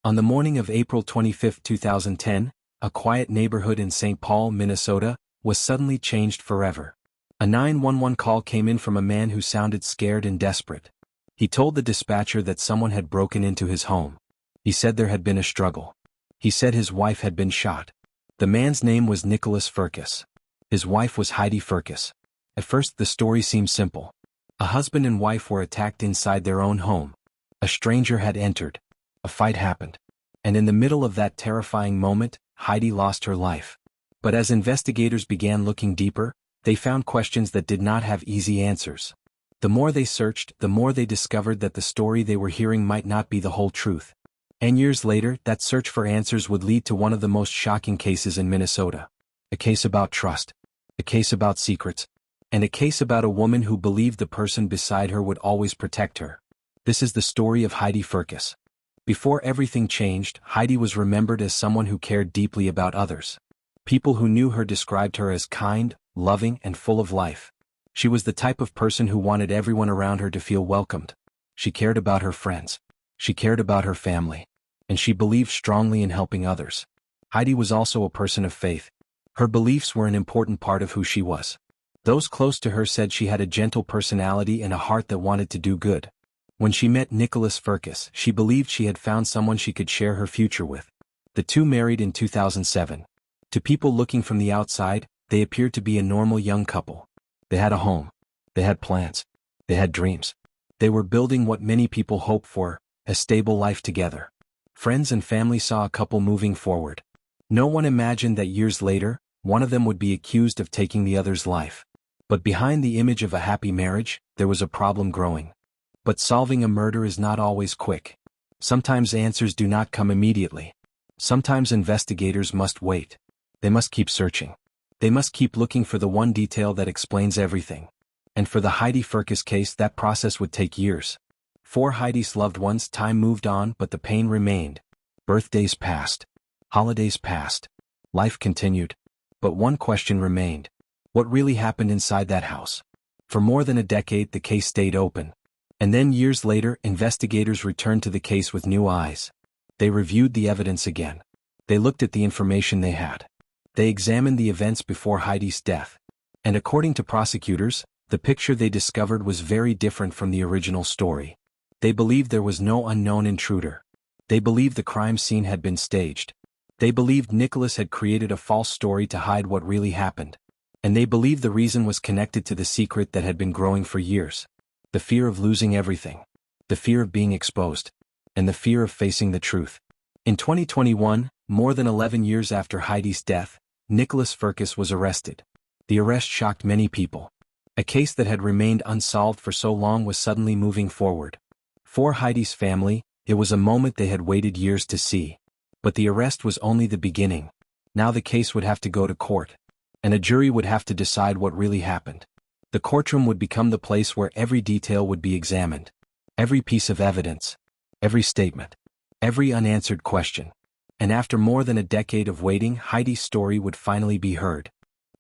On the morning of April 25, 2010, a quiet neighborhood in St. Paul, Minnesota, was suddenly changed forever. A 911 call came in from a man who sounded scared and desperate. He told the dispatcher that someone had broken into his home. He said there had been a struggle. He said his wife had been shot. The man's name was Nicholas Firkus. His wife was Heidi Firkus. At first the story seemed simple. A husband and wife were attacked inside their own home. A stranger had entered. A fight happened. And in the middle of that terrifying moment, Heidi lost her life. But as investigators began looking deeper, they found questions that did not have easy answers. The more they searched, the more they discovered that the story they were hearing might not be the whole truth. And years later, that search for answers would lead to one of the most shocking cases in Minnesota. A case about trust. A case about secrets. And a case about a woman who believed the person beside her would always protect her. This is the story of Heidi Firkus. Before everything changed, Heidi was remembered as someone who cared deeply about others. People who knew her described her as kind, loving, and full of life. She was the type of person who wanted everyone around her to feel welcomed. She cared about her friends. She cared about her family. And she believed strongly in helping others. Heidi was also a person of faith. Her beliefs were an important part of who she was. Those close to her said she had a gentle personality and a heart that wanted to do good. When she met Nicholas Firkus, she believed she had found someone she could share her future with. The two married in 2007. To people looking from the outside, they appeared to be a normal young couple. They had a home. They had plans. They had dreams. They were building what many people hope for, a stable life together. Friends and family saw a couple moving forward. No one imagined that years later, one of them would be accused of taking the other's life. But behind the image of a happy marriage, there was a problem growing. But solving a murder is not always quick. Sometimes answers do not come immediately. Sometimes investigators must wait. They must keep searching. They must keep looking for the one detail that explains everything. And for the Heidi Firkus case, that process would take years. For Heidi's loved ones, time moved on, but the pain remained. Birthdays passed. Holidays passed. Life continued. But one question remained. What really happened inside that house? For more than a decade, the case stayed open. And then years later, investigators returned to the case with new eyes. They reviewed the evidence again. They looked at the information they had. They examined the events before Heidi's death. And according to prosecutors, the picture they discovered was very different from the original story. They believed there was no unknown intruder. They believed the crime scene had been staged. They believed Nicholas had created a false story to hide what really happened. And they believed the reason was connected to the secret that had been growing for years. The fear of losing everything. The fear of being exposed. And the fear of facing the truth. In 2021, more than 11 years after Heidi's death, Nicholas Firkus was arrested. The arrest shocked many people. A case that had remained unsolved for so long was suddenly moving forward. For Heidi's family, it was a moment they had waited years to see. But the arrest was only the beginning. Now the case would have to go to court. And a jury would have to decide what really happened. The courtroom would become the place where every detail would be examined. Every piece of evidence. Every statement. Every unanswered question. And after more than a decade of waiting, Heidi's story would finally be heard.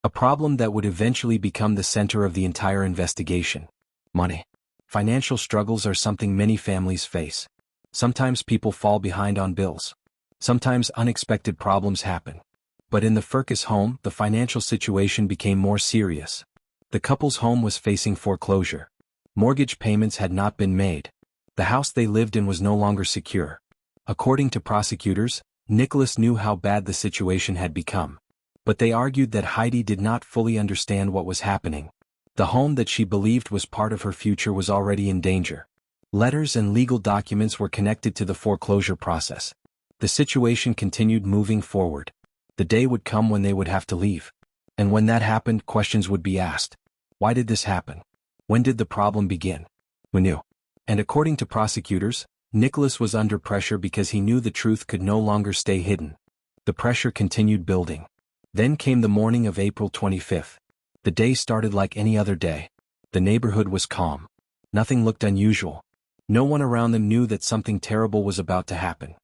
A problem that would eventually become the center of the entire investigation. Money. Financial struggles are something many families face. Sometimes people fall behind on bills. Sometimes unexpected problems happen. But in the Firkus home, the financial situation became more serious. The couple's home was facing foreclosure. Mortgage payments had not been made. The house they lived in was no longer secure. According to prosecutors, Nicholas knew how bad the situation had become. But they argued that Heidi did not fully understand what was happening. The home that she believed was part of her future was already in danger. Letters and legal documents were connected to the foreclosure process. The situation continued moving forward. The day would come when they would have to leave. And when that happened, questions would be asked. Why did this happen? When did the problem begin? Who knew? And according to prosecutors, Nicholas was under pressure because he knew the truth could no longer stay hidden. The pressure continued building. Then came the morning of April 25th. The day started like any other day. The neighborhood was calm. Nothing looked unusual. No one around them knew that something terrible was about to happen.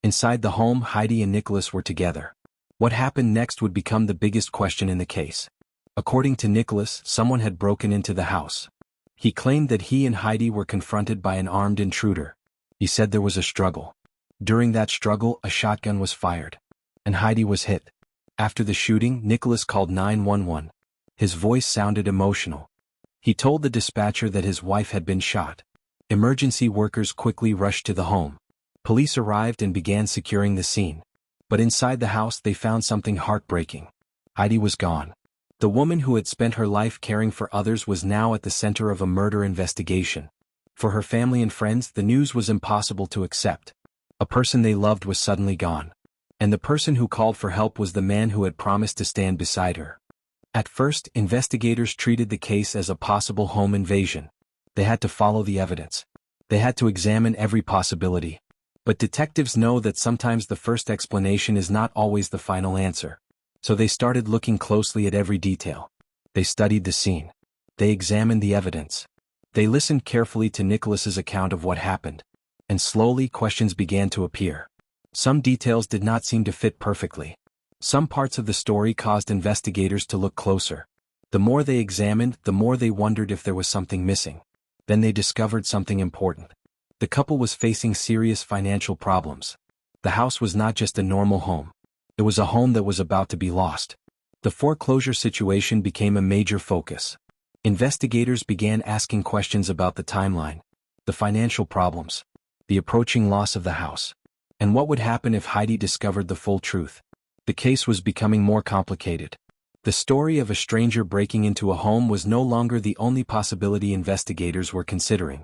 Inside the home, Heidi and Nicholas were together. What happened next would become the biggest question in the case. According to Nicholas, someone had broken into the house. He claimed that he and Heidi were confronted by an armed intruder. He said there was a struggle. During that struggle, a shotgun was fired, and Heidi was hit. After the shooting, Nicholas called 911. His voice sounded emotional. He told the dispatcher that his wife had been shot. Emergency workers quickly rushed to the home. Police arrived and began securing the scene. But inside the house they found something heartbreaking. Heidi was gone. The woman who had spent her life caring for others was now at the center of a murder investigation. For her family and friends, the news was impossible to accept. A person they loved was suddenly gone. And the person who called for help was the man who had promised to stand beside her. At first, investigators treated the case as a possible home invasion. They had to follow the evidence. They had to examine every possibility. But detectives know that sometimes the first explanation is not always the final answer. So they started looking closely at every detail. They studied the scene. They examined the evidence. They listened carefully to Nicholas's account of what happened. And slowly questions began to appear. Some details did not seem to fit perfectly. Some parts of the story caused investigators to look closer. The more they examined, the more they wondered if there was something missing. Then they discovered something important. The couple was facing serious financial problems. The house was not just a normal home. It was a home that was about to be lost. The foreclosure situation became a major focus. Investigators began asking questions about the timeline, the financial problems, the approaching loss of the house, and what would happen if Heidi discovered the full truth. The case was becoming more complicated. The story of a stranger breaking into a home was no longer the only possibility investigators were considering.